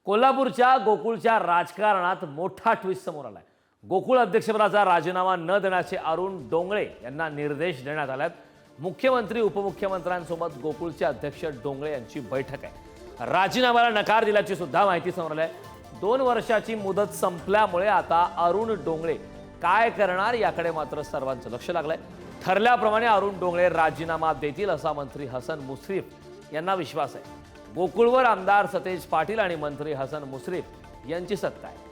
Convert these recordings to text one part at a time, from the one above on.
कोल्हापूरच्या गोकुळच्या राजकारणात मोठा ट्विस्ट समोर आलाय। गोकुळ अध्यक्षपदाचा राजीनामा न देण्याचे अरुण डोंगळे यांना निर्देश देण्यात आलेत। मुख्यमंत्री उपमुख्यमंत्र्यांसोबत गोकुळचे अध्यक्ष डोंगळे यांची बैठक आहे। राजीनाम्याला नकार दिल्याची सुद्धा माहिती समोर आली आहे। 2 वर्षाची मुदत संपल्यामुळे आता अरुण डोंगळे काय करणार याकडे मात्र सर्वांचं लक्ष लागलंय। ठरल्याप्रमाणे अरुण डोंगळे राजीनामा देतील असा मंत्री हसन मुश्रीफ यांना विश्वास आहे। गोकुळवर आमदार सतेज पाटील आणि मंत्री हसन मुश्रीफ यांची सत्ता आहे।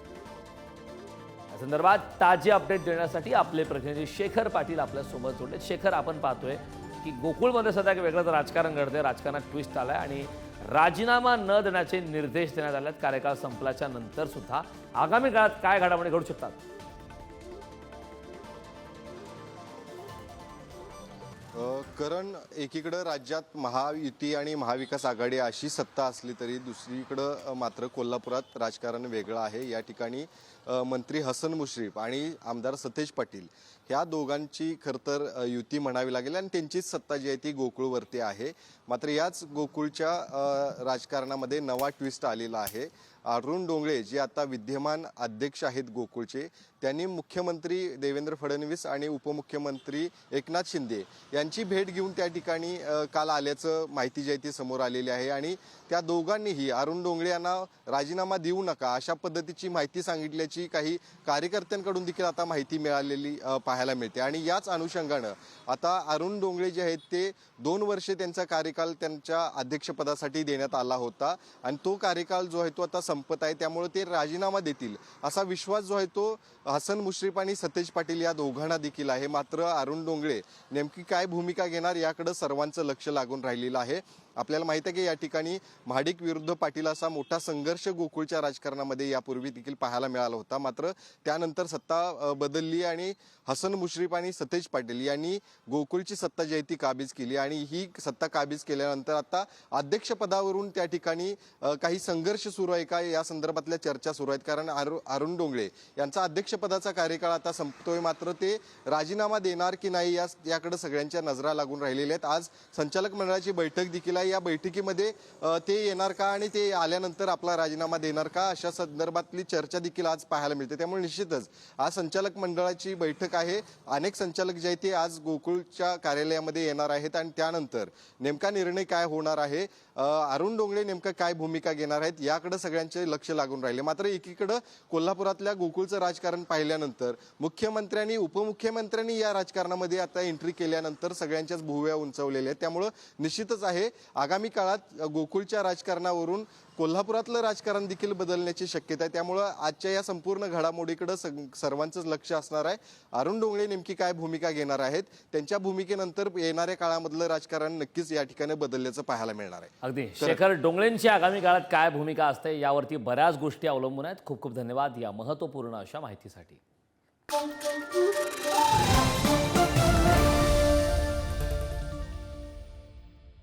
या संदर्भात ताजी अपडेट देण्यासाठी आपले प्रतिनिधी शेखर पाटील आपल्या सोबत जोडले। शेखर, आपण पाहतोय की गोकुळमध्ये सध्या एक वेगळंच राजकारण घडतंय, राजकारणात ट्विस्ट आलाय आणि राजीनामा न देण्याचे निर्देश देण्यात आलेत। कार्यकाळ संपल्याच्या नंतर सुद्धा आगामी काळात काय घडामोडी घडू शकतात? कारण एकीकडे राज्यात महायुती आणि महाविकास आघाडी अशी सत्ता असली तरी दुसरीकडे मात्र कोल्हापुरात राजकारण वेगळं आहे। या ठिकाणी मंत्री हसन मुश्रीफ आणि आमदार सतेज पाटील ह्या दोघांची खरं तर युती म्हणावी लागेल आणि त्यांचीच सत्ता जी आहे ती गोकुळवरती आहे। मात्र याच गोकुळच्या राजकारणामध्ये नवा ट्विस्ट आलेला आहे। अरुण डोंगळे जे आता विद्यमान अध्यक्ष आहेत गोकुळचे, त्यांनी मुख्यमंत्री देवेंद्र फडणवीस आणि उपमुख्यमंत्री एकनाथ शिंदे यांची भेट घेऊन त्या ठिकाणी काल आल्याचं माहिती जी आहे ती समोर आलेली आहे आणि त्या दोघांनीही अरुण डोंगळे यांना राजीनामा देऊ नका अशा पद्धतीची माहिती सांगितल्याची काही कार्यकर्त्यांकडून देखील आता माहिती मिळालेली पाहायला मिळते। आणि याच अनुषंगानं आता अरुण डोंगळे जे आहेत ते 2 वर्षे त्यांचा कार्यकाल त्यांच्या अध्यक्षपदासाठी देण्यात आला होता आणि तो कार्यकाल जो आहे तो आता संपत आहे, त्यामुळे ते राजीनामा देतील असा विश्वास जो आहे तो हसन मुश्रीफ आणि सतेज पाटील या दोघांना देखील आहे। मात्र अरुण डोंगळे नेमकी काय भूमिका घेणार याकडे सर्वांचं लक्ष लागून राहिलेलं आहे। आपल्याला माहिती आहे की या ठिकाणी महाडिक विरुद्ध पाटील असा मोठा संघर्ष गोकुळच्या राजकारणामध्ये यापूर्वी देखील पाहायला मिळाला होता। मात्र त्यानंतर सत्ता बदलली आणि हसन मुश्रीफ आणि सतेज पाटील यांनी गोकुळची सत्ता जी आहे ती काबीज केली आणि ही सत्ता काबीज केल्यानंतर आता अध्यक्षपदावरून त्या ठिकाणी काही संघर्ष सुरू आहे का या संदर्भातल्या चर्चा सुरू आहेत। कारण अरुण डोंगळे यांचा अध्यक्षपदाचा कार्यकाळ आता संपतोय, मात्र ते राजीनामा देणार की नाही याकडे सगळ्यांच्या नजरा लागून राहिलेल्या आहेत। आज संचालक मंडळाची बैठक देखील आहे। या बैठकीमध्ये ते येणार का आणि ते आल्यानंतर आपला राजीनामा देणार का अशा संदर्भातली चर्चा देखील आज पाहायला मिळते। त्यामुळे निश्चितच आज संचालक मंडळाची बैठक आहे। अनेक संचालक जे आहेत ते आज गोकुळच्या कार्यालयामध्ये येणार आहेत आणि त्यानंतर नेमका निर्णय काय होणार आहे, अरुण डोंगळे नेमका काय भूमिका घेणार आहेत याकडे सगळ्यांचे लक्ष लागून राहिले। मात्र एकीकडे कोल्हापुरातल्या गोकुळचं राजकारण पाहिल्यानंतर मुख्यमंत्र्यांनी उपमुख्यमंत्र्यांनी या राजकारणामध्ये आता एंट्री केल्यानंतर सगळ्यांच्याच भुवया उंचावलेल्या आहेत। त्यामुळे निश्चितच आहे आगामी काळात गोकुळच्या राजकारणावरून कोल्हापुरातलं राजकारण देखील बदलण्याची शक्यता आहे। त्यामुळे आजच्या या संपूर्ण घडामोडीकडे सर्वांचंच लक्ष असणार आहे। अरुण डोंगळे नेमकी काय भूमिका घेणार आहेत, त्यांच्या भूमिकेनंतर येणाऱ्या काळामधलं राजकारण नक्कीच या ठिकाणी बदलल्याचं पाहायला मिळणार आहे। अगदी शेखर, डोंगळेंची आगामी काळात काय भूमिका असते यावरती बऱ्याच गोष्टी अवलंबून आहेत। खूप खूप धन्यवाद या महत्त्वपूर्ण अशा माहितीसाठी।